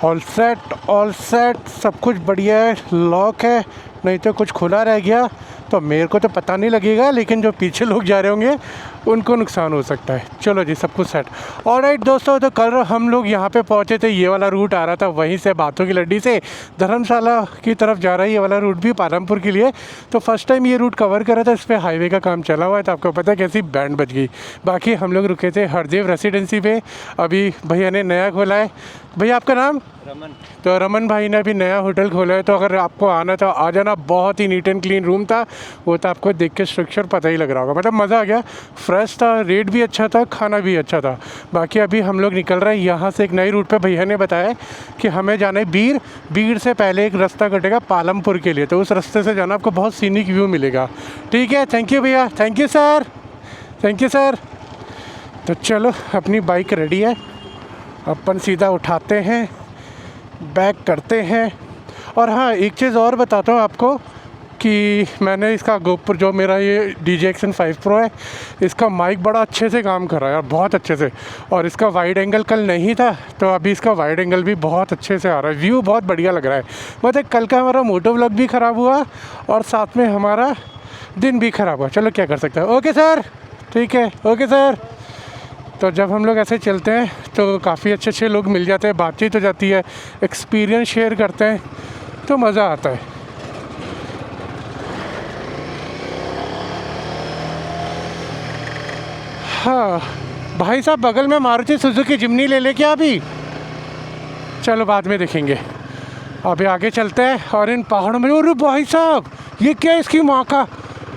All set सब कुछ बढ़िया है। लॉक है, नहीं तो कुछ खुला रह गया तो मेरे को तो पता नहीं लगेगा, लेकिन जो पीछे लोग जा रहे होंगे उनको नुकसान हो सकता है। चलो जी, सब कुछ सेट। ऑलराइट दोस्तों, तो कल हम लोग यहाँ पे पहुँचे थे। ये वाला रूट आ रहा था वहीं से बातों की लड्डी से धर्मशाला की तरफ जा रहा है। ये वाला रूट भी पालमपुर के लिए। तो फर्स्ट टाइम ये रूट कवर करा था। इस पर हाईवे का काम चला हुआ है, तो आपको पता है कैसी बैंड बज गई। बाकी हम लोग रुके थे हरदेव रेसिडेंसी पे। अभी भैया ने नया खोला है। भैया आपका नाम? रमन। तो रमन भाई ने अभी नया होटल खोला है, तो अगर आपको आना था आ जाना। बहुत ही नीट एंड क्लीन रूम था। वो तो आपको देख के स्ट्रक्चर पता ही लग रहा होगा। मतलब मज़ा आ गया, फ्रेश था, रेट भी अच्छा था, खाना भी अच्छा था। बाकी अभी हम लोग निकल रहे हैं यहाँ से एक नई रूट पे। भैया ने बताया कि हमें जाना है बीर से पहले एक रास्ता कटेगा पालमपुर के लिए, तो उस रास्ते से जाना, आपको बहुत सीनिक व्यू मिलेगा। ठीक है, थैंक यू भैया, thank you sir, thank you sir. तो चलो, अपनी बाइक रेडी है, अपन सीधा उठाते हैं, बैक करते हैं। और हाँ, एक चीज़ और बताता हूँ आपको कि मैंने इसका गोप्रो, जो मेरा ये DJI Action 5 Pro है, इसका माइक बड़ा अच्छे से काम कर रहा है यार, बहुत अच्छे से। और इसका वाइड एंगल कल नहीं था, तो अभी इसका वाइड एंगल भी बहुत अच्छे से आ रहा है। व्यू बहुत बढ़िया लग रहा है। मतलब कल का हमारा मोटो व्लॉग भी ख़राब हुआ और साथ में हमारा दिन भी ख़राब हुआ। चलो क्या कर सकते हैं। ओके सर, ठीक है, ओके सर। तो जब हम लोग ऐसे चलते हैं तो काफ़ी अच्छे अच्छे लोग मिल जाते हैं, बातचीत हो जाती है, एक्सपीरियंस शेयर करते हैं, तो मज़ा आता है। हाँ भाई साहब, बगल में मारुति सुजुकी जिम्नी ले ले क्या अभी? चलो बाद में देखेंगे, अभी आगे चलते हैं। और इन पहाड़ों में, अरे भाई साहब, ये क्या है? इसकी माँ का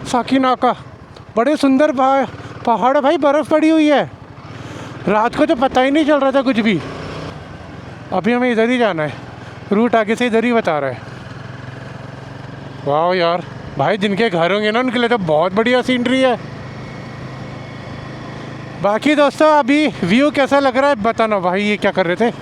साकिना का बड़े सुंदर पहाड़ है भाई, बर्फ़ पड़ी हुई है। रात को तो पता ही नहीं चल रहा था कुछ भी। अभी हमें इधर ही जाना है, रूट आगे से इधर ही बता रहा है। वाह यार भाई, जिनके घर होंगे ना उनके लिए तो बहुत बढ़िया सीनरी है। बाकी दोस्तों, अभी व्यू कैसा लग रहा है बताना भाई। ये क्या कर रहे थे?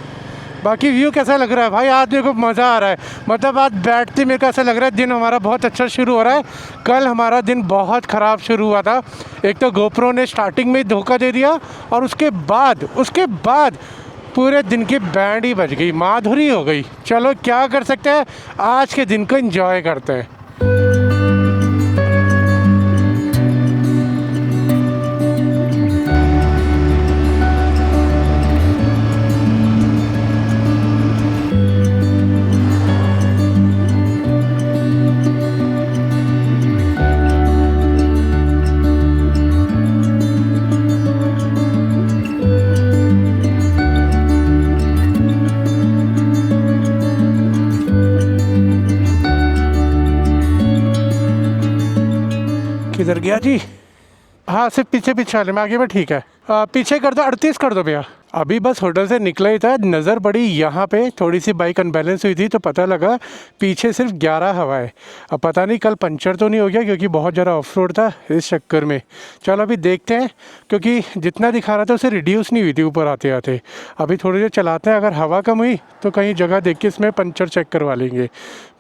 बाकी व्यू कैसा लग रहा है भाई? आज देखो मज़ा आ रहा है। मतलब आज बैठते मेरे को ऐसा लग रहा है दिन हमारा बहुत अच्छा शुरू हो रहा है। कल हमारा दिन बहुत ख़राब शुरू हुआ था। एक तो गोप्रो ने स्टार्टिंग में ही धोखा दे दिया, और उसके बाद पूरे दिन की बैंड ही बज गई, माधुरी हो गई। चलो क्या कर सकते हैं, आज के दिन को एंजॉय करते हैं। किधर गया जी? हाँ, सिर्फ पीछे वाले में, आगे में ठीक है। पीछे कर दो, 38 कर दो भैया। अभी बस होटल से निकला ही था, नज़र पड़ी यहाँ पे, थोड़ी सी बाइक अनबैलेंस हुई थी, तो पता लगा पीछे सिर्फ 11 हवा है। अब पता नहीं कल पंचर तो नहीं हो गया, क्योंकि बहुत ज़्यादा ऑफ रोड था इस चक्कर में। चलो अभी देखते हैं, क्योंकि जितना दिखा रहा था उसे रिड्यूस नहीं हुई थी ऊपर आते आते। अभी थोड़ी देर चलाते हैं, अगर हवा कम हुई तो कहीं जगह देख के इसमें पंचर चेक करवा लेंगे।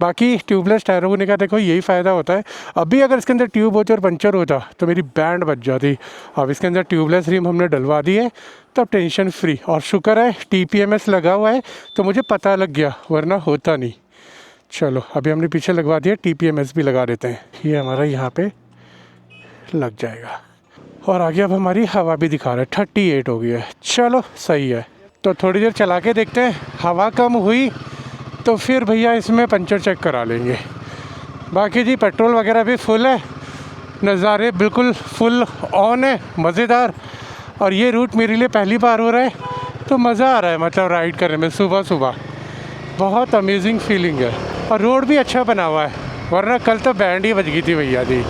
बाकी ट्यूबलेस टायर होने का देखो यही फ़ायदा होता है। अभी अगर इसके अंदर ट्यूब होती और पंचर होता तो मेरी बैंड बच जाती। अब इसके अंदर ट्यूबलेस रिम हमने डलवा दी है, तब टेंशन फ्री। और शुक्र है TPMS लगा हुआ है, तो मुझे पता लग गया, वरना होता नहीं। चलो अभी हमने पीछे लगवा दिया, TPMS भी लगा देते हैं। ये हमारा यहाँ पे लग जाएगा। और आगे अब हमारी हवा भी दिखा रहा है, 38 हो गई है। चलो सही है। तो थोड़ी देर चला के देखते हैं, हवा कम हुई तो फिर भैया इसमें पंचर चेक करा लेंगे। बाकी जी पेट्रोल वगैरह भी फुल है, नज़ारे बिल्कुल फुल ऑन है, मज़ेदार। और ये रूट मेरे लिए पहली बार हो रहा है, तो मज़ा आ रहा है। मतलब राइड करने में सुबह सुबह बहुत अमेजिंग फीलिंग है। और रोड भी अच्छा बना हुआ है, वरना कल तो बैंड ही बज गई थी भैया जी।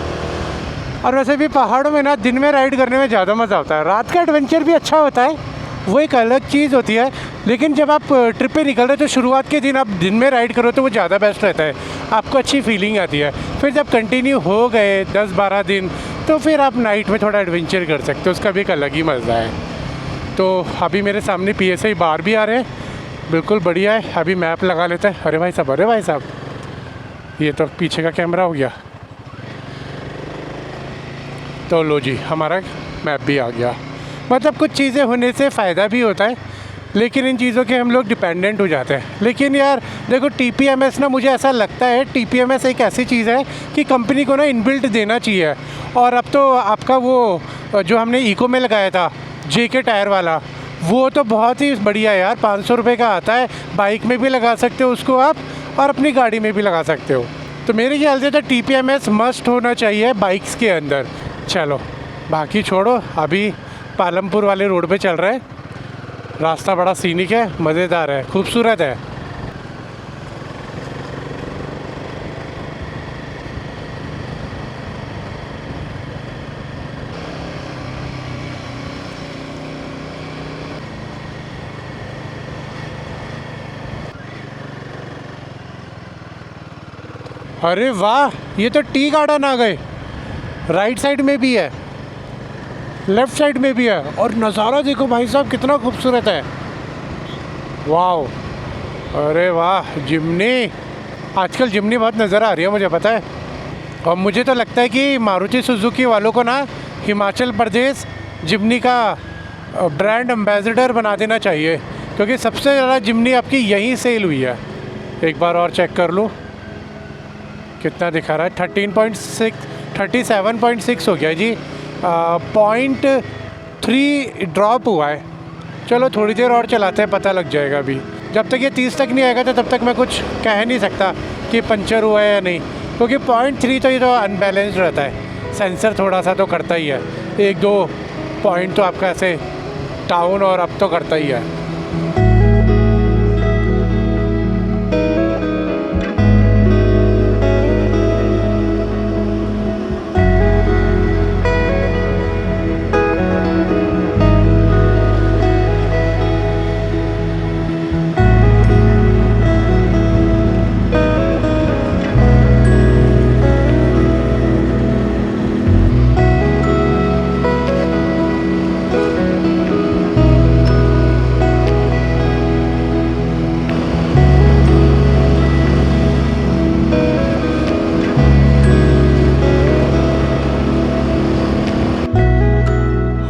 और वैसे भी पहाड़ों में ना दिन में राइड करने में ज़्यादा मज़ा आता है। रात का एडवेंचर भी अच्छा होता है, वो एक अलग चीज़ होती है। लेकिन जब आप ट्रिप पे निकल रहे तो शुरुआत के दिन आप दिन में राइड करो तो वो ज़्यादा बेस्ट रहता है, आपको अच्छी फीलिंग आती है। फिर जब कंटिन्यू हो गए 10-12 दिन, तो फिर आप नाइट में थोड़ा एडवेंचर कर सकते हो, उसका भी एक अलग ही मज़ा है। तो अभी मेरे सामने PSI बार भी आ रहे हैं, बिल्कुल बढ़िया है। अभी मैप लगा लेते हैं। अरे भाई साहब, ये तो पीछे का कैमरा हो गया। तो लो जी, हमारा मैप भी आ गया। मतलब कुछ चीज़ें होने से फ़ायदा भी होता है, लेकिन इन चीज़ों के हम लोग डिपेंडेंट हो जाते हैं। लेकिन यार देखो TPMS ना, मुझे ऐसा लगता है TPMS एक ऐसी चीज़ है कि कंपनी को ना इनबिल्ट देना चाहिए। और अब तो आपका वो जो हमने इको में लगाया था JK टायर वाला, वो तो बहुत ही बढ़िया है यार। 500 रुपये का आता है, बाइक में भी लगा सकते हो उसको आप और अपनी गाड़ी में भी लगा सकते हो। तो मेरे ख्याल से तो TPMS मस्ट होना चाहिए बाइक्स के अंदर। चलो बाकी छोड़ो, अभी पालमपुर वाले रोड पे चल रहे हैं। रास्ता बड़ा सीनिक है, मज़ेदार है, खूबसूरत है। अरे वाह, ये तो टी गार्डन आ गए। राइट साइड में भी है, लेफ्ट साइड में भी है, और नज़ारा देखो भाई साहब कितना खूबसूरत है। वाह, अरे वाह, जिम्नी। आजकल जिम्नी बहुत नज़र आ रही है मुझे, पता है। और मुझे तो लगता है कि मारुति सुजुकी वालों को ना हिमाचल प्रदेश जिम्नी का ब्रांड एम्बेसडर बना देना चाहिए, क्योंकि सबसे ज़्यादा जिम्नी आपकी यहीं सेल हुई है। एक बार और चेक कर लूँ कितना दिखा रहा है। 37.6 हो गया जी। 0.3 ड्रॉप हुआ है। चलो थोड़ी देर और चलाते हैं, पता लग जाएगा अभी। जब तक ये 30 तक नहीं आएगा तो तब तक मैं कुछ कह नहीं सकता कि पंचर हुआ है या नहीं, क्योंकि 0.3 तो ये तो अनबैलेंस्ड रहता है। सेंसर थोड़ा सा तो करता ही है, 1-2 पॉइंट तो आपका ऐसे डाउन और अप तो करता ही है।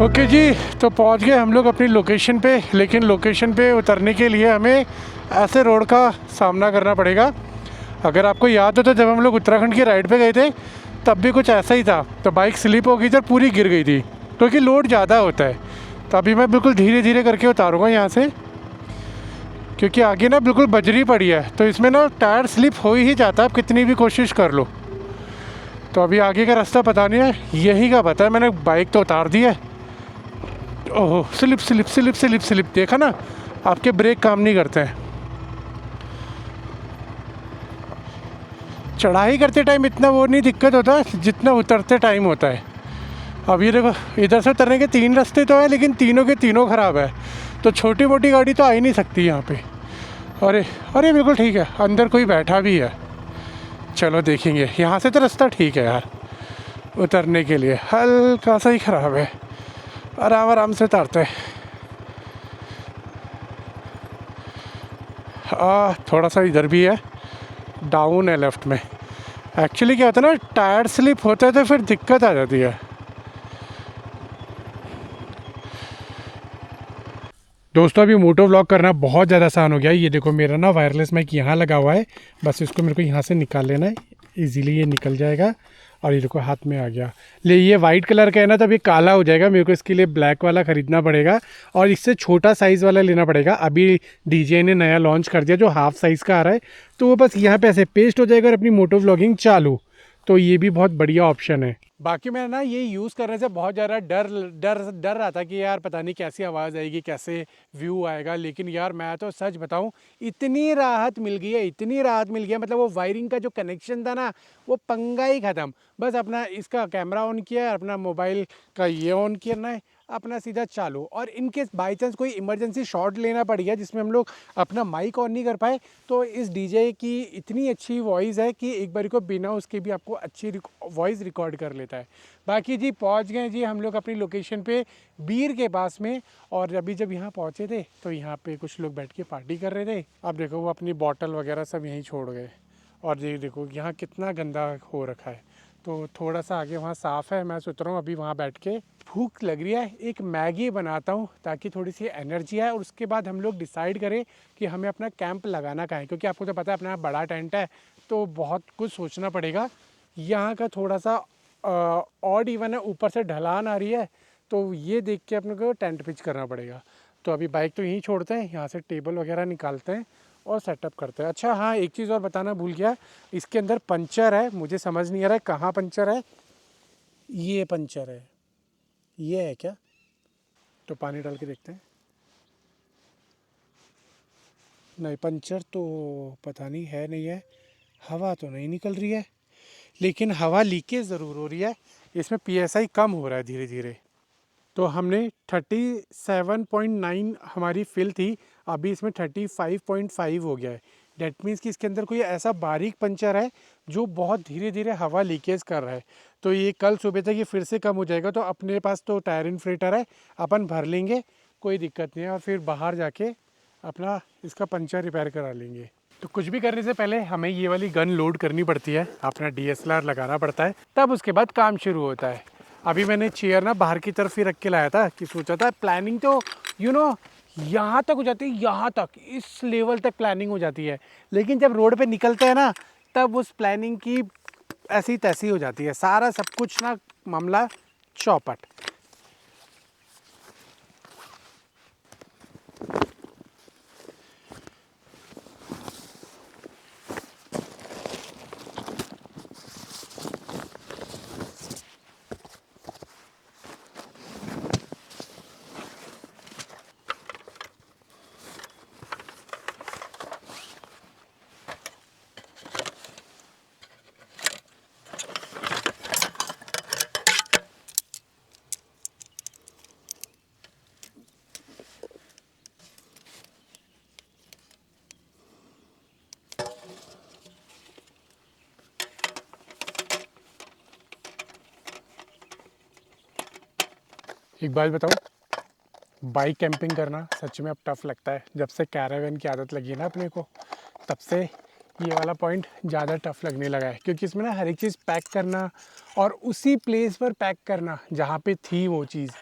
ओके जी, तो पहुंच गए हम लोग अपनी लोकेशन पे। लेकिन लोकेशन पे उतरने के लिए हमें ऐसे रोड का सामना करना पड़ेगा। अगर आपको याद हो तो जब हम लोग उत्तराखंड की राइड पे गए थे तब भी कुछ ऐसा ही था। तो बाइक स्लिप हो गई थी और पूरी गिर गई थी, क्योंकि लोड ज़्यादा होता है। तो अभी मैं बिल्कुल धीरे धीरे करके उतारूँगा यहाँ से, क्योंकि आगे ना बिल्कुल बजरी पड़ी है, तो इसमें ना टायर स्लिप हो ही जाता है, आप कितनी भी कोशिश कर लो। तो अभी आगे का रास्ता पता नहीं है, यही का पता है। मैंने बाइक तो उतार दी है। Oh, slip slip slip slip slip, देखा ना, आपके ब्रेक काम नहीं करते हैं। चढ़ाई करते टाइम इतना वो नहीं दिक्कत होता जितना उतरते टाइम होता है। अब ये देखो, इधर से उतरने के 3 रास्ते तो है, लेकिन तीनों के तीनों ख़राब है। तो छोटी मोटी गाड़ी तो आ ही नहीं सकती यहाँ पे। अरे अरे, बिल्कुल ठीक है, अंदर कोई बैठा भी है। चलो देखेंगे। यहाँ से तो रास्ता ठीक है यार, उतरने के लिए हल्का सा ही ख़राब है। आराम आराम से उतारते हैं। थोड़ा सा इधर भी है, डाउन है लेफ़्ट में। एक्चुअली क्या होता है ना, टायर स्लिप होता है तो फिर दिक्कत आ जाती है। दोस्तों अभी मोटो व्लॉग करना बहुत ज़्यादा आसान हो गया है। ये देखो, मेरा ना वायरलेस माइक यहाँ लगा हुआ है, बस इसको मेरे को यहाँ से निकाल लेना है। इजीली ये निकल जाएगा। और ये देखो हाथ में आ गया। ले, ये वाइट कलर का है ना, तब ये काला हो जाएगा। मेरे को इसके लिए ब्लैक वाला ख़रीदना पड़ेगा और इससे छोटा साइज़ वाला लेना पड़ेगा। अभी DJI ने नया लॉन्च कर दिया जो हाफ साइज़ का आ रहा है, तो वो बस यहाँ पे ऐसे पेस्ट हो जाएगा और अपनी मोटो व्लॉगिंग चालू। तो ये भी बहुत बढ़िया ऑप्शन है। बाकी मैं ना ये यूज़ करने से बहुत ज़्यादा डर रहा था कि यार पता नहीं कैसी आवाज़ आएगी, कैसे व्यू आएगा। लेकिन यार मैं तो सच बताऊं, इतनी राहत मिल गई है, इतनी राहत मिल गई है। मतलब वो वायरिंग का जो कनेक्शन था ना, वो पंगा ही ख़त्म। बस अपना इसका कैमरा ऑन किया है, अपना मोबाइल का ये ऑन करना है, अपना सीधा चालू। और इनकेस बाई चांस कोई इमरजेंसी शॉट लेना पड़ गया जिसमें हम लोग अपना माइक ऑन नहीं कर पाए, तो इस DJI की इतनी अच्छी वॉइस है कि एक बार को बिना उसके भी आपको अच्छी वॉइस रिकॉर्ड कर लेता है। बाकी जी पहुंच गए जी हम लोग अपनी लोकेशन पे, बीर के पास में। और अभी जब यहाँ पहुँचे थे तो यहाँ पे कुछ लोग बैठ के पार्टी कर रहे थे। अब देखो वो अपनी बॉटल वगैरह सब यहीं छोड़ गए। और ये देखो यहाँ कितना गंदा हो रखा है। तो थोड़ा सा आगे वहाँ साफ़ है, मैं सोच रहा हूँ अभी वहाँ बैठ के, भूख लग रही है, एक मैगी बनाता हूँ ताकि थोड़ी सी एनर्जी आए और उसके बाद हम लोग डिसाइड करें कि हमें अपना कैंप लगाना कहाँ है, क्योंकि आपको तो पता है अपना बड़ा टेंट है तो बहुत कुछ सोचना पड़ेगा। यहाँ का थोड़ा सा ऑड इवन है, ऊपर से ढलान आ रही है, तो ये देख के अपने को टेंट पिच करना पड़ेगा। तो अभी बाइक तो यहीं छोड़ते हैं, यहाँ से टेबल वगैरह निकालते हैं और सेटअप करते हैं। अच्छा हाँ, एक चीज़ और बताना भूल गया, इसके अंदर पंचर है, मुझे समझ नहीं आ रहा है कहाँ पंचर है। ये पंचर है, ये है क्या? तो पानी डाल के देखते हैं। नहीं, पंचर तो पता नहीं है नहीं है, हवा तो नहीं निकल रही है, लेकिन हवा लीकेज ज़रूर हो रही है, इसमें पीएसआई कम हो रहा है धीरे धीरे। तो हमने 37.9 हमारी फिल थी, अभी इसमें 35.5 हो गया है। डेट मीन्स कि इसके अंदर कोई ऐसा बारीक पंचर है जो बहुत धीरे धीरे हवा लीकेज कर रहा है। तो ये कल सुबह तक ये फिर से कम हो जाएगा। तो अपने पास तो टायर इन्फ्लेटर है, अपन भर लेंगे, कोई दिक्कत नहीं है, और फिर बाहर जाके अपना इसका पंचर रिपेयर करा लेंगे। तो कुछ भी करने से पहले हमें ये वाली गन लोड करनी पड़ती है, अपना डीएसएलआर लगाना पड़ता है, तब उसके बाद काम शुरू होता है। अभी मैंने चेयर ना बाहर की तरफ ही रख के लाया था कि सोचा था प्लानिंग तो यहाँ तक हो जाती है, यहाँ तक इस लेवल तक प्लानिंग हो जाती है, लेकिन जब रोड पे निकलते हैं ना तब उस प्लानिंग की ऐसी तैसी हो जाती है, सारा सब कुछ ना मामला चौपट। एक बात बताऊँ, बाइक कैंपिंग करना सच में अब टफ़ लगता है। जब से कैरावैन की आदत लगी है ना अपने को, तब से ये वाला पॉइंट ज़्यादा टफ़ लगने लगा है, क्योंकि इसमें ना हर एक चीज़ पैक करना और उसी प्लेस पर पैक करना जहाँ पे थी वो चीज़,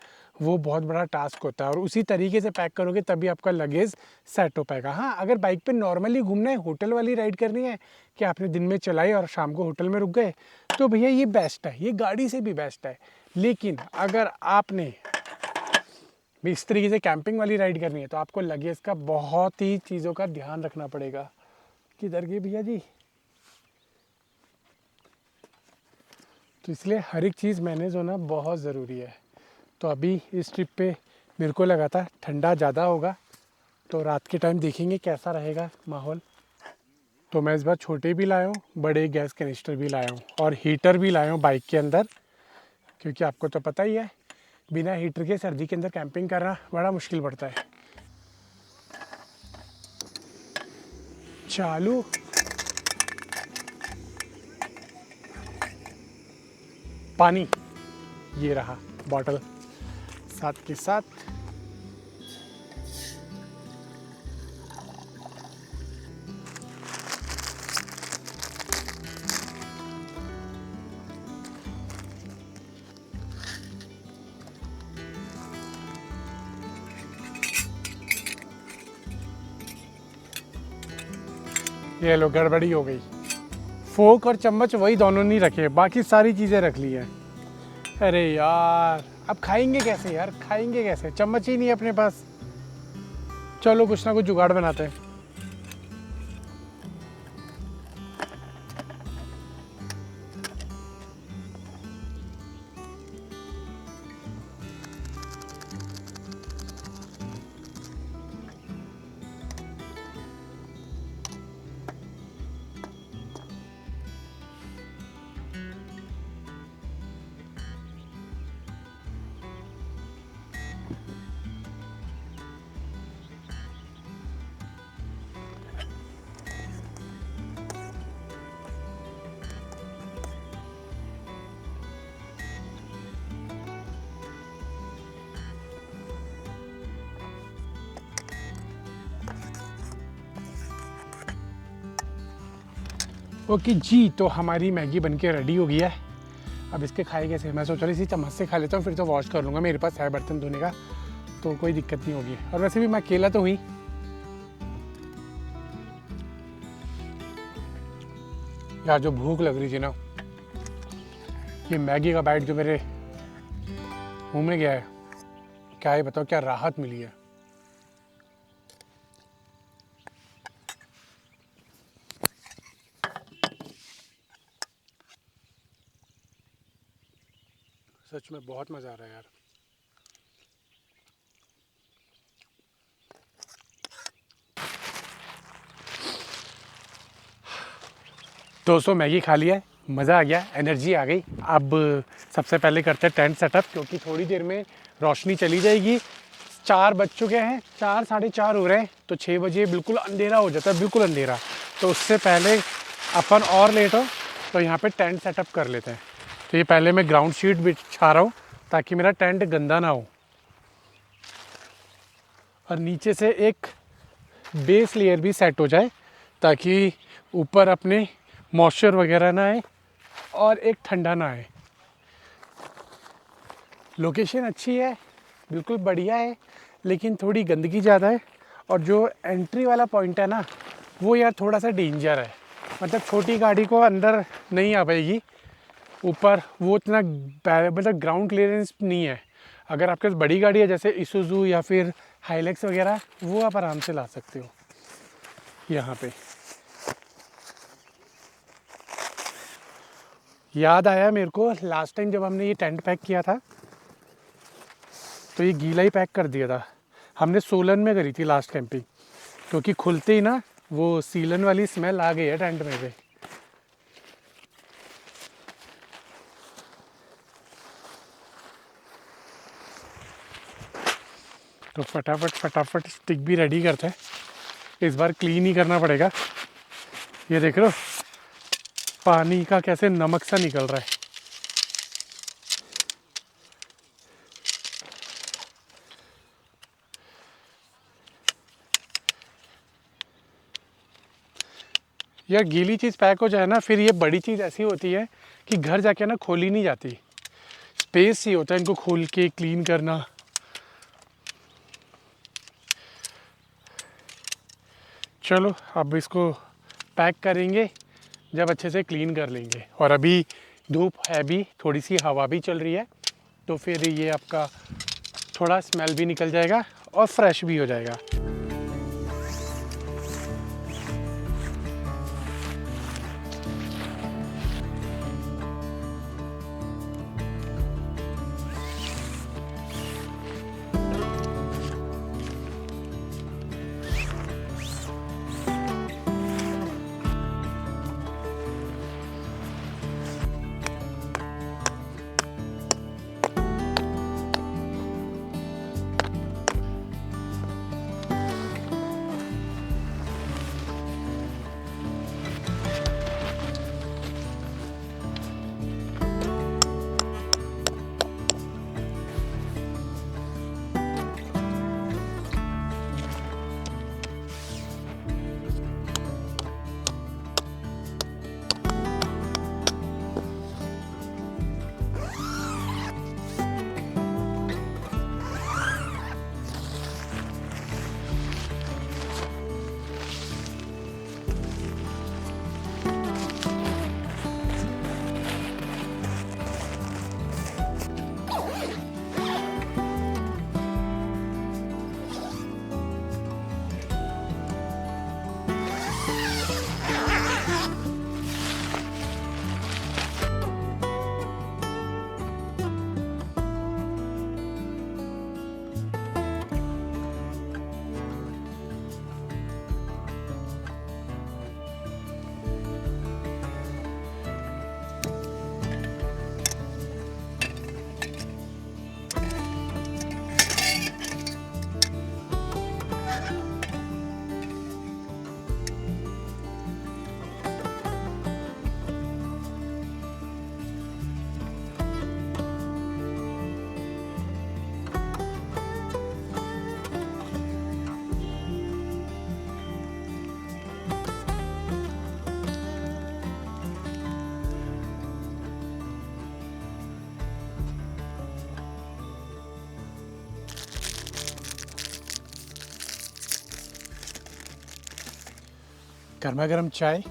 वो बहुत बड़ा टास्क होता है। और उसी तरीके से पैक करोगे तभी आपका लगेज सेट हो पाएगा। हाँ, अगर बाइक पे नॉर्मली घूमना है, होटल वाली राइड करनी है कि आपने दिन में चलाई और शाम को होटल में रुक गए, तो भैया ये बेस्ट है, ये गाड़ी से भी बेस्ट है। लेकिन अगर आपने भी इस तरीके से कैंपिंग वाली राइड करनी है तो आपको लगेज का बहुत ही चीज़ों का ध्यान रखना पड़ेगा। किधर गए भैया जी? तो इसलिए हर एक चीज़ मैनेज होना बहुत ज़रूरी है। तो अभी इस ट्रिप पे मेरे को लगा था ठंडा ज़्यादा होगा, तो रात के टाइम देखेंगे कैसा रहेगा माहौल। तो मैं इस बार छोटे भी लाया हूँ, बड़े गैस कैनिस्टर भी लाया हूँ और हीटर भी लाया हूँ बाइक के अंदर, क्योंकि आपको तो पता ही है बिना हीटर के सर्दी के अंदर कैंपिंग करना बड़ा मुश्किल पड़ता है। चालू पानी, ये रहा बॉटल साथ के साथ। ये लो, गड़बड़ी हो गई। फोक और चम्मच वही दोनों नहीं रखे, बाकी सारी चीज़ें रख ली हैं। अरे यार, अब खाएंगे कैसे यार, खाएंगे कैसे, चम्मच ही नहीं है अपने पास। चलो कुछ ना कुछ जुगाड़ बनाते हैं। ओके जी, तो हमारी मैगी बनके रेडी हो गई है। अब इसके खाए कैसे, मैं सोच रहा इसी चम्मच से खा लेता हूँ, फिर तो वॉश कर लूँगा, मेरे पास है बर्तन धोने का, तो कोई दिक्कत नहीं होगी। और वैसे भी मैं अकेला तो हुई। यार जो भूख लग रही थी ना, ये मैगी का बाइट जो मेरे मुंह में गया है, क्या ही बताओ क्या राहत मिली है। सच में बहुत मज़ा आ रहा है यार। दोस्तों मैगी खा लिया है, मज़ा आ गया, एनर्जी आ गई। अब सबसे पहले करते हैं टेंट सेटअप, क्योंकि थोड़ी देर में रोशनी चली जाएगी। 4 बज चुके हैं, 4 साढ़े 4 हो रहे हैं, तो 6 बजे बिल्कुल अंधेरा हो जाता है, बिल्कुल अंधेरा। तो उससे पहले अपन और लेट हो तो यहाँ पे टेंट सेटअप कर लेते हैं। तो ये पहले मैं ग्राउंड शीट बिछा रहा हूँ ताकि मेरा टेंट गंदा ना हो, और नीचे से एक बेस लेयर भी सेट हो जाए ताकि ऊपर अपने मॉइस्चर वगैरह ना आए और एक ठंडा ना आए। लोकेशन अच्छी है, बिल्कुल बढ़िया है, लेकिन थोड़ी गंदगी ज़्यादा है। और जो एंट्री वाला पॉइंट है ना, वो यार थोड़ा सा डेंजर है, मतलब छोटी गाड़ी को अंदर नहीं आ पाएगी ऊपर, वो इतना मतलब ग्राउंड क्लियरेंस नहीं है। अगर आपके पास बड़ी गाड़ी है जैसे इसूजू या फिर हाइलैक्स वगैरह, वो आप आराम से ला सकते हो यहाँ पे। याद आया मेरे को, लास्ट टाइम जब हमने ये टेंट पैक किया था तो ये गीला ही पैक कर दिया था। हमने सोलन में करी थी लास्ट कैंपिंग, क्योंकि खुलते ही ना वो सीलन वाली स्मेल आ गई है टेंट में से। तो फटाफट स्टिक भी रेडी करते हैं, इस बार क्लीन ही करना पड़ेगा। ये देख रहे हो पानी का कैसे नमक सा निकल रहा है। यार गीली चीज़ पैक हो जाए ना, फिर ये बड़ी चीज़ ऐसी होती है कि घर जाके ना खोली नहीं जाती, स्पेस ही होता है इनको खोल के क्लीन करना। चलो अब इसको पैक करेंगे जब अच्छे से क्लीन कर लेंगे। और अभी धूप है भी, थोड़ी सी हवा भी चल रही है, तो फिर ये आपका थोड़ा स्मेल भी निकल जाएगा और फ्रेश भी हो जाएगा। गर्मा गर्म चाय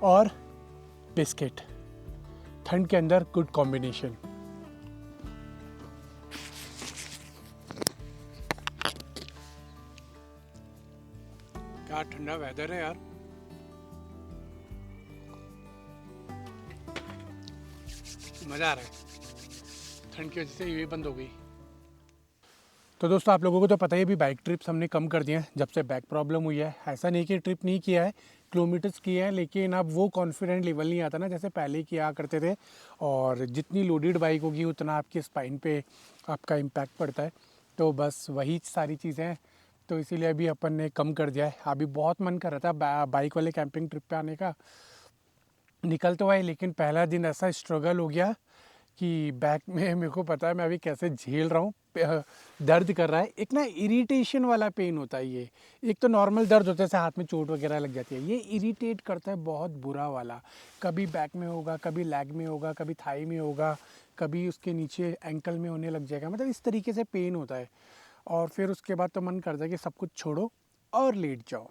और बिस्किट, ठंड के अंदर गुड कॉम्बिनेशन। क्या ठंडा वेदर है यार। मज़ा आ रहा है। ठंड की वजह से ये बंद हो गई। तो दोस्तों आप लोगों को तो पता ही है, अभी बाइक ट्रिप्स हमने कम कर दिए हैं जब से बैक प्रॉब्लम हुई है। ऐसा नहीं कि ट्रिप नहीं किया है, किलोमीटर्स किए हैं, लेकिन अब वो कॉन्फिडेंट लेवल नहीं आता ना जैसे पहले किया करते थे। और जितनी लोडेड बाइक होगी उतना आपके स्पाइन पे आपका इम्पैक्ट पड़ता है। तो बस वही सारी चीज़ें हैं, तो इसीलिए अभी अपन ने कम कर दिया है। अभी बहुत मन कर रहा था बाइक वाले कैंपिंग ट्रिप पे आने का, निकल तो आए, लेकिन पहला दिन ऐसा स्ट्रगल हो गया कि बैक में मेरे को पता है मैं अभी कैसे झेल रहा हूँ। दर्द कर रहा है, एक ना इरिटेशन वाला पेन होता है ये। एक तो नॉर्मल दर्द होता है जैसे हाथ में चोट वगैरह लग जाती है, ये इरिटेट करता है बहुत बुरा वाला। कभी बैक में होगा, कभी लेग में होगा, कभी थाई में होगा, कभी उसके नीचे एंकल में होने लग जाएगा, मतलब इस तरीके से पेन होता है। और फिर उसके बाद तो मन करता है कि सब कुछ छोड़ो और लेट जाओ।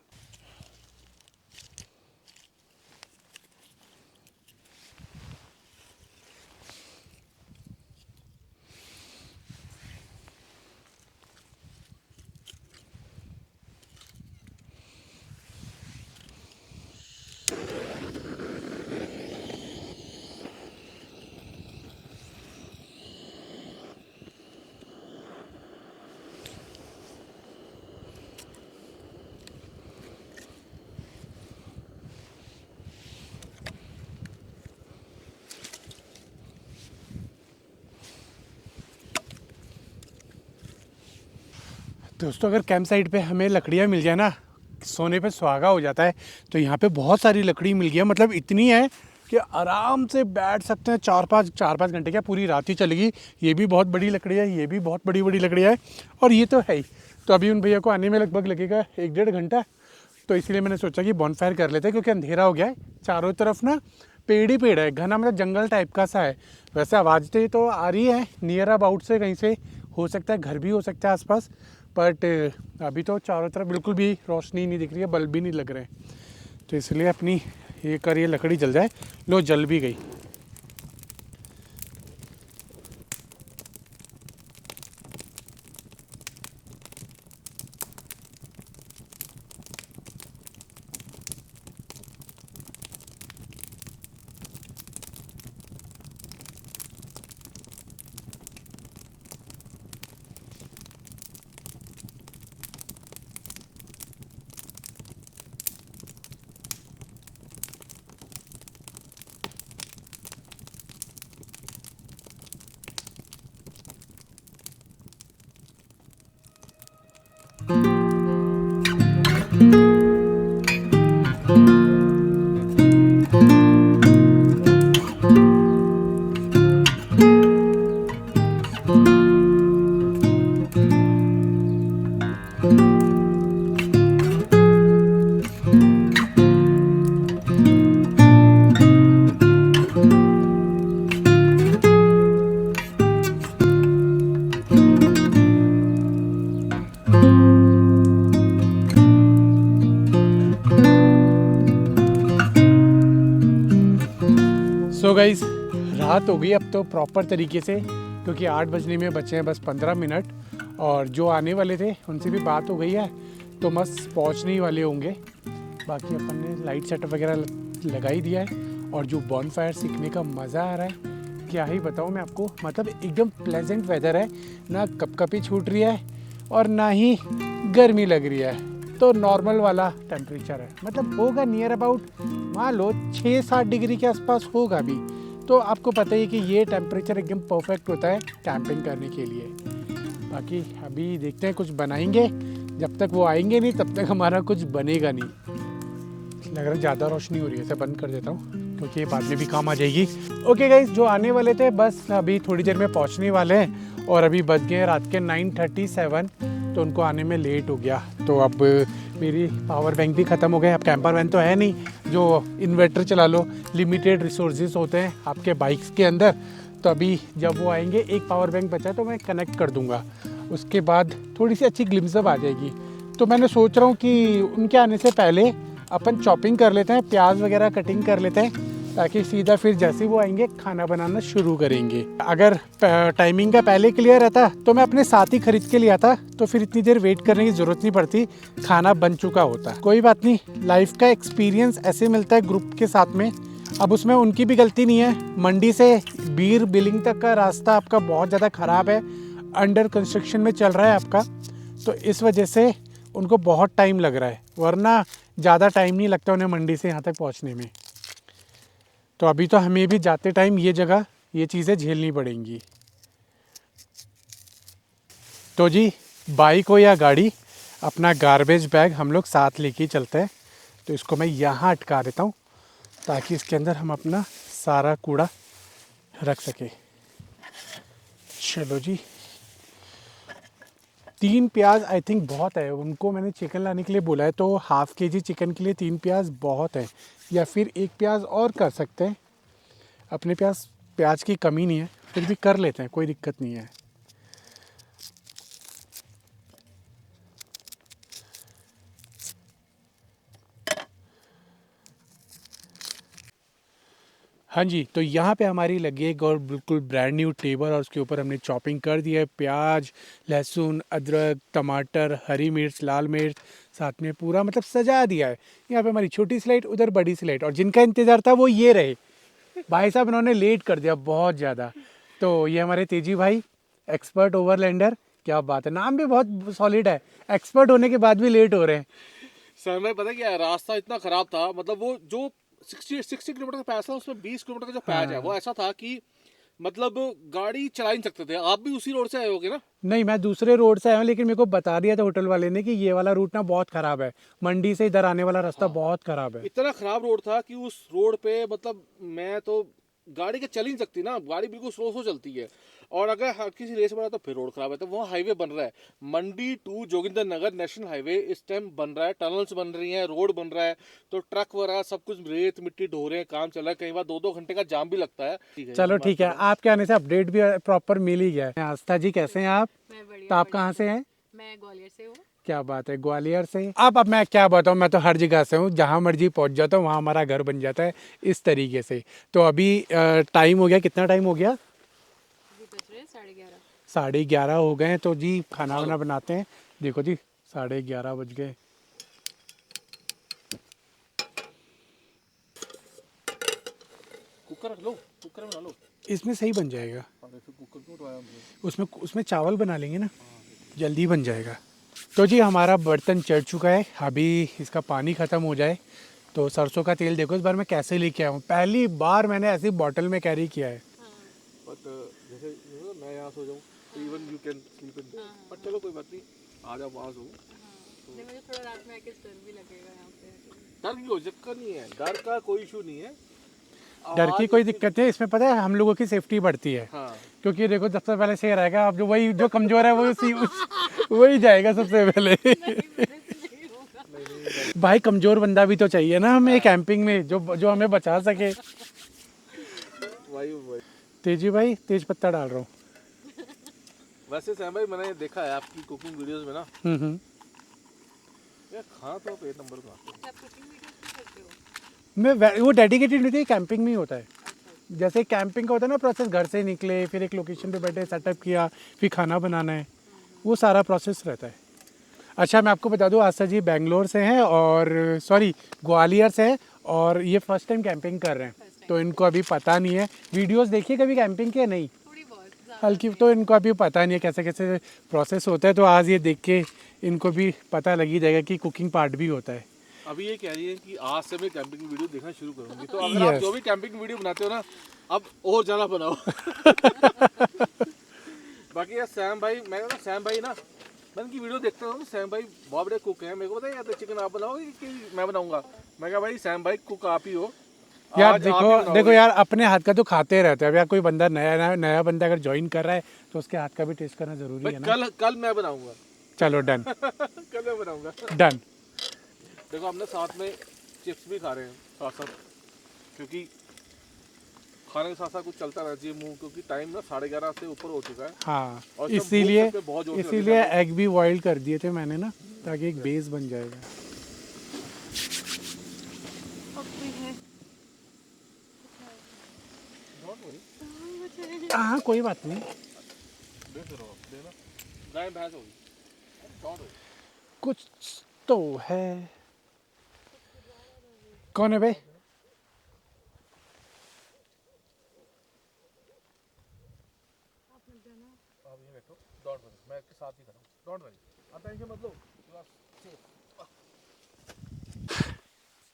दोस्तों अगर कैंप साइट पे हमें लकड़ियाँ मिल जाए ना, सोने पे सुहागा हो जाता है। तो यहाँ पे बहुत सारी लकड़ी मिल गई है, मतलब इतनी है कि आराम से बैठ सकते हैं। चार पाँच घंटे, क्या पूरी रात ही चलेगी। ये भी बहुत बड़ी लकड़ी है, ये भी बहुत बड़ी बड़ी लकड़ियाँ है, और ये तो है ही। तो अभी उन भैया को आने में लगभग लगेगा 1-1.5 घंटा। तो इसलिए मैंने सोचा कि बॉनफायर कर लेते हैं, क्योंकि अंधेरा हो गया है। चारों तरफ ना पेड़ ही पेड़ है, घना मतलब जंगल टाइप का सा है। वैसे आवाज़ तो आ रही है नियर अबाउट से, कहीं से हो सकता है घर भी हो सकता है आसपास, बट अभी तो चारों तरफ बिल्कुल भी रोशनी नहीं दिख रही है, बल्ब भी नहीं लग रहे हैं। तो इसलिए अपनी ये लकड़ी जल जाए। लो जल भी गई। सो गाइस रात हो गई अब तो प्रॉपर तरीके से, क्योंकि 8 बजने में बचे हैं बस 15 मिनट। और जो आने वाले थे उनसे भी बात हो गई है, तो मस्त पहुंचने ही वाले होंगे। बाकी अपन ने लाइट सेटअप वगैरह लगा ही दिया है। और जो बॉनफायर सीखने का मज़ा आ रहा है क्या ही बताऊँ मैं आपको, मतलब एकदम प्लेजेंट वेदर है, ना कपकपी छूट रही है और ना ही गर्मी लग रही है। तो नॉर्मल वाला टेम्परेचर है, मतलब होगा नियर अबाउट मान लो 6-7 डिग्री के आसपास होगा अभी। तो आपको पता ही कि ये टेम्परेचर एकदम परफेक्ट होता है कैंपिंग करने के लिए। बाकी अभी देखते हैं कुछ बनाएंगे, जब तक वो आएंगे नहीं तब तक हमारा कुछ बनेगा नहीं। लग रहा है ज़्यादा रोशनी हो रही है, इसे बंद कर देता हूँ क्योंकि ये बाद में भी काम आ जाएगी। ओके गाइस, जो आने वाले थे बस अभी थोड़ी देर में पहुँचने वाले हैं, और अभी बज गए रात के 9:37, तो उनको आने में लेट हो गया। तो अब मेरी पावर बैंक भी ख़त्म हो गए। अब कैंपर वैन तो है नहीं जो इन्वर्टर चला लो, लिमिटेड रिसोर्सेज होते हैं आपके बाइक्स के अंदर। तो अभी जब वो आएंगे, एक पावर बैंक बचा है तो मैं कनेक्ट कर दूंगा, उसके बाद थोड़ी सी अच्छी ग्लिम्स आ जाएगी। तो मैंने सोच रहा हूँ कि उनके आने से पहले अपन चॉपिंग कर लेते हैं, प्याज वगैरह कटिंग कर लेते हैं, ताकि सीधा फिर जैसे वो आएंगे खाना बनाना शुरू करेंगे। अगर टाइमिंग का पहले क्लियर रहता तो मैं अपने साथ ही खरीद के ले आता, तो फिर इतनी देर वेट करने की ज़रूरत नहीं पड़ती, खाना बन चुका होता। कोई बात नहीं, लाइफ का एक्सपीरियंस ऐसे मिलता है ग्रुप के साथ में। अब उसमें उनकी भी गलती नहीं है, मंडी से बीर बिलिंग तक का रास्ता आपका बहुत ज़्यादा ख़राब है, अंडर कंस्ट्रक्शन में चल रहा है आपका, तो इस वजह से उनको बहुत टाइम लग रहा है, वरना ज़्यादा टाइम नहीं लगता उन्हें मंडी से यहाँ तक पहुँचने में। तो अभी तो हमें भी जाते टाइम ये चीज़ें झेलनी पड़ेंगी। तो जी, बाइक हो या गाड़ी, अपना गार्बेज बैग हम लोग साथ लेके चलते हैं। तो इसको मैं यहाँ अटका देता हूँ, ताकि इसके अंदर हम अपना सारा कूड़ा रख सके। चलो जी, 3 प्याज आई थिंक बहुत है, उनको मैंने चिकन लाने के लिए बोला है, तो हाफ़ केजी चिकन के लिए 3 प्याज बहुत है, या फिर 1 प्याज और कर सकते हैं। अपने प्याज की कमी नहीं है, फिर भी कर लेते हैं, कोई दिक्कत नहीं है। हाँ जी, तो यहाँ पे हमारी लगी एक और बिल्कुल ब्रांड न्यू टेबल, और उसके ऊपर हमने चॉपिंग कर दिया है, प्याज, लहसुन, अदरक, टमाटर, हरी मिर्च, लाल मिर्च, साथ में पूरा मतलब सजा दिया है। यहाँ पे हमारी छोटी स्लाइड, उधर बड़ी स्लाइड, और जिनका इंतज़ार था वो ये रहे भाई साहब, इन्होंने लेट कर दिया बहुत ज़्यादा। तो ये हमारे तेजी भाई, एक्सपर्ट ओवरलैंडर, क्या बात है, नाम भी बहुत सॉलिड है, एक्सपर्ट होने के बाद भी लेट हो रहे हैं। सर मैं पता क्या है, रास्ता इतना खराब था, मतलब वो जो 60 किलोमीटर का पैच था, उसमें 20 किलोमीटर का जो पैच है वो ऐसा था कि मतलब गाड़ी चला ही नहीं सकते थे। आप भी उसी रोड से आए होगे ना? नहीं, मैं दूसरे रोड से आया हूँ, लेकिन मेरे को बता दिया था होटल वाले ने कि ये वाला रूट ना बहुत ख़राब है, मंडी से इधर आने वाला रास्ता बहुत ख़राब है। इतना खराब रोड था कि उस रोड पे मतलब मैं तो गाड़ी के चल ही नहीं सकती ना, गाड़ी बिल्कुल स्लो स्लो चलती है। और अगर किसी रेस बना तो फिर रोड खराब है। तो वहाँ हाईवे बन रहा है, Mandi to Joginder Nagar national highway इस टाइम बन रहा है, टनल्स बन रही हैं, रोड बन रहा है, तो ट्रक वगैरह सब कुछ रेत मिट्टी ढो रहे हैं, काम चल रहा है, कई बार 2-2 घंटे का जाम भी लगता है। चलो ठीक है, आपके आने से अपडेट भी प्रॉपर मिल ही गया है। आस्था जी कैसे हैं आप? मैं बढ़िया। तो आप कहाँ से हैं? मैं ग्वालियर से हूँ। क्या बात है, ग्वालियर से? अब मैं क्या बताऊँ, मैं तो हर जगह से हूँ, जहाँ मर्जी पहुँच जाता हूँ, वहाँ हमारा घर बन जाता है इस तरीके से। तो अभी टाइम हो गया, कितना टाइम हो गया? अभी बज रहे हैं 11:30। 11:30 हो गए हैं। तो जी खाना वाना बनाते हैं। देखो जी 11:30 बज गए। कुकर रख लो, कुकर में बना लो, इसमें सही बन जाएगा। कुकर क्यों उठाया हमने? उसमें चावल बना लेंगे ना, जल्दी बन जाएगा। तो जी हमारा बर्तन चढ़ चुका है, अभी इसका पानी ख़त्म हो जाए। तो सरसों का तेल देखो इस बार मैं कैसे लेके आया हूँ, पहली बार मैंने ऐसी बॉटल में कैरी किया है। बट जैसे मैं यहाँ सो जाऊँ तो even you can sleep in, but चलो कोई बात नहीं, आ जाओ वहाँ सो। नहीं, मुझे थोड़ा रात में आके डर भी लगेगा यहाँ पे। डर की कोई चक्कर नहीं है, डर का कोई इशू नहीं है, डर की कोई दिक्कत है इसमें, पता है हम लोगों की सेफ्टी बढ़ती है। हाँ। क्योंकि देखो सबसे पहले शेर आएगा, अब जो कमजोर है वही जाएगा सबसे पहले। भाई कमजोर बंदा भी तो चाहिए ना हमें कैंपिंग में, जो हमें बचा सके। वही तेजी भाई तेज पत्ता डाल रहा हूँ। वैसे सैम भाई मैंने देखा है आपकी कुकिंग वीडियोस में ना, यार खाना तो पेट नंबर का। आप कुकिंग वीडियोस भी करते हो? वो डेडिकेटेड नहीं थी, कैंपिंग में ही होता है। जैसे कैंपिंग का होता है ना प्रोसेस, घर से निकले, फिर एक लोकेशन पे बैठे, सेटअप किया, फिर खाना बनाना है, वो सारा प्रोसेस रहता है। अच्छा मैं आपको बता दूं, आस्था जी बेंगलोर से हैं, और ग्वालियर से हैं, और ये फर्स्ट टाइम कैंपिंग कर रहे हैं, तो इनको अभी पता नहीं है। वीडियोस देखिए कभी कैंपिंग के? नहीं, थोड़ी बहुत हल्की, तो इनको अभी पता नहीं है कैसे कैसे प्रोसेस होता है। तो आज ये देख के इनको भी पता लग ही जाएगा कि कुकिंग पार्ट भी होता है। अभी ये कह रही है कि आज से मैं कैंपिंग वीडियो देखना शुरू करूंगी, तो अगर आप जो भी कैंपिंग वीडियो बनाते हो ना, अब और ज़्यादा बनाओ। बाकी यार सैम भाई, मैं ना सैम भाई ना, मैं इनकी वीडियो देखता हूँ, सैम भाई बहुत बड़े कुक हैं। मेरे को पता है यार, चिकन आप बनाओगे कि मैं बनाऊंगा? मैं कहा भाई सैम भाई कुक आप ही हो यार। देखो यार, अपने हाथ का तो खाते रहते हैं। अब यार कोई बंदा नया बंदा अगर ज्वाइन कर रहा है तो उसके हाथ का भी टेस्ट करना जरूरी है ना। कल मैं बनाऊंगा। चलो डन। कल मैं बनाऊंगा, डन। देखो हमने साथ में चिप्स भी खा रहे हैं साथ साथ, क्योंकि खाने के साथ साथ कुछ चलता रहना चाहिए मुंह, क्योंकि टाइम ना 11:30 से ऊपर हो चुका है। हाँ, और इसीलिए एग भी बॉइल कर दिए थे मैंने ना, ताकि एक बेस बन जाएगा। भी है। हाँ कोई बात नहीं, गाय भैंस होगी। Don't worry। कुछ तो है। कौन है भाई? आप ये बैठो, डोंट वरी, मैं आपके साथ ही खड़ा हूँ, डोंट वरी, आप टेंशन मत लो, यू आर सेफ।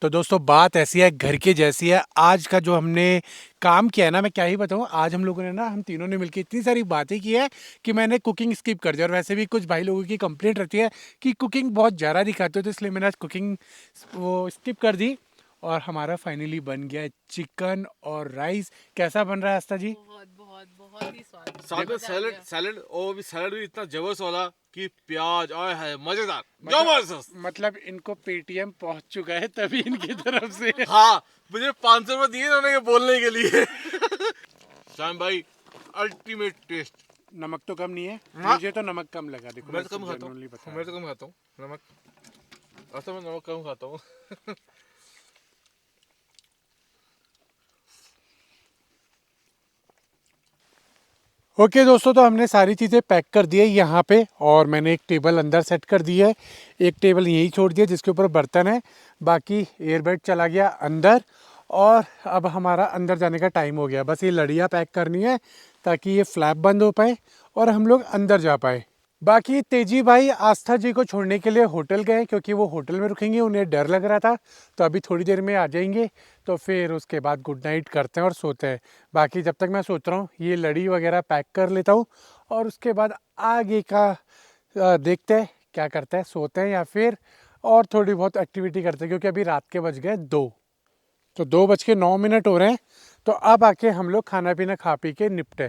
तो दोस्तों बात ऐसी है, घर की जैसी है। आज का जो हमने काम किया है ना, मैं क्या ही बताऊं, आज हम लोगों ने ना, हम तीनों ने मिलकर इतनी सारी बातें की है कि मैंने कुकिंग स्किप कर दिया। और वैसे भी कुछ भाई लोगों की कंप्लेंट रहती है कि कुकिंग बहुत ज़्यादा दिखाते हो, तो इसलिए मैंने आज कुकिंग वो स्किप कर दी। और हमारा फाइनली बन गया चिकन और राइस। कैसा बन रहा है आस्था जी? बहुत बहुत बहुत ही स्वादिष्ट। साथ में मजा आ सैलेड, गया। सैलेड और भी सैलेड भी इतना जबरदस्त वाला कि प्याज आए है, मजेदार, मतलब- जबरदस्त। मतलब इनको पेटीएम पहुंच चुका है तभी इनकी तरफ से। हाँ, मुझे 500 रुपए दिए उन्होंने ये बोलने के लिए। श्याम भाई, अल्टीमेट टेस्ट। नमक तो कम नहीं है, हाँ। मुझे तो नमक कम लगा। देखो मैं तो कम खाता genuinely हूँ, बता मैं तो कम खाता हूँ नमक, असल में नमक कम खाता हूँ। ओके दोस्तों, तो हमने सारी चीज़ें पैक कर दी है यहाँ पे, और मैंने एक टेबल अंदर सेट कर दी है, एक टेबल यहीं छोड़ दिया जिसके ऊपर बर्तन है, बाकी एयरबेड चला गया अंदर। और अब हमारा अंदर जाने का टाइम हो गया, बस ये लड़ियाँ पैक करनी है ताकि ये फ्लैप बंद हो पाए और हम लोग अंदर जा पाए। बाकी तेजी भाई आस्था जी को छोड़ने के लिए होटल गए, क्योंकि वो होटल में रुकेंगे, उन्हें डर लग रहा था। तो अभी थोड़ी देर में आ जाएंगे, तो फिर उसके बाद गुड नाइट करते हैं और सोते हैं। बाकी जब तक मैं सोच रहा हूँ ये लड़ी वगैरह पैक कर लेता हूँ, और उसके बाद आगे का देखते हैं क्या करते हैं, सोते हैं या फिर और थोड़ी बहुत एक्टिविटी करते हैं, क्योंकि अभी रात के बज गए 2। तो 2:09 हो रहे हैं। तो अब आके हम लोग खाना पीना खा पी के निपटे।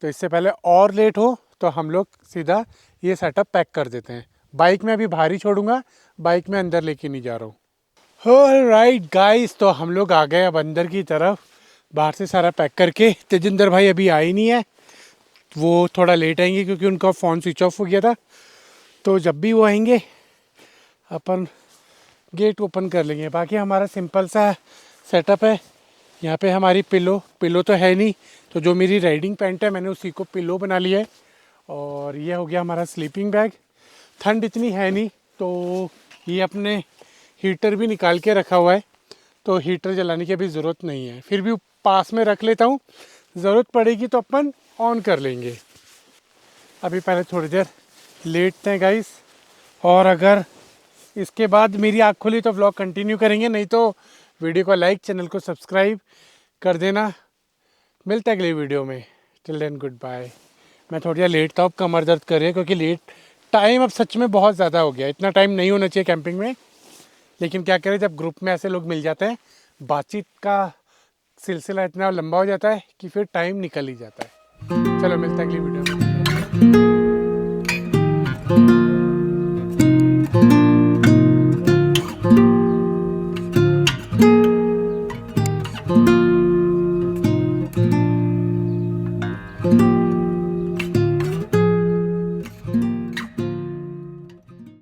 तो इससे पहले और लेट हो तो हम लोग सीधा ये सेटअप पैक कर देते हैं। बाइक में अभी बाहर ही छोड़ूंगा, बाइक में अंदर लेके नहीं जा रहा हूँ। ऑलराइट गाइस, तो हम लोग आ गए अब अंदर की तरफ, बाहर से सारा पैक करके। तेजिंदर भाई अभी आए नहीं है, वो थोड़ा लेट आएंगे क्योंकि उनका फ़ोन स्विच ऑफ हो गया था। तो जब भी वो आएंगे अपन गेट ओपन कर लेंगे। बाकी हमारा सिंपल सा सेटअप है। यहाँ पे हमारी पिलो तो है नहीं, तो जो मेरी राइडिंग पैंट है मैंने उसी को पिलो बना लिया है। और ये हो गया हमारा स्लीपिंग बैग। ठंड इतनी है नहीं, तो ये अपने हीटर भी निकाल के रखा हुआ है, तो हीटर जलाने की अभी ज़रूरत नहीं है, फिर भी पास में रख लेता हूँ, ज़रूरत पड़ेगी तो अपन ऑन कर लेंगे। अभी पहले थोड़ी देर लेटते हैं गाइस, और अगर इसके बाद मेरी आँख खुली तो व्लॉग कंटिन्यू करेंगे, नहीं तो वीडियो को लाइक, चैनल को सब्सक्राइब कर देना। मिलते हैं अगली वीडियो में। Till then goodbye. मैं थोड़ी देर लेट था, अब कमर दर्द कर रही है क्योंकि लेट टाइम अब सच में बहुत ज़्यादा हो गया। इतना टाइम नहीं होना चाहिए कैंपिंग में, लेकिन क्या करें, जब ग्रुप में ऐसे लोग मिल जाते हैं, बातचीत का सिलसिला इतना लंबा हो जाता है कि फिर टाइम निकल ही जाता है। चलो मिलते हैं अगली वीडियो में।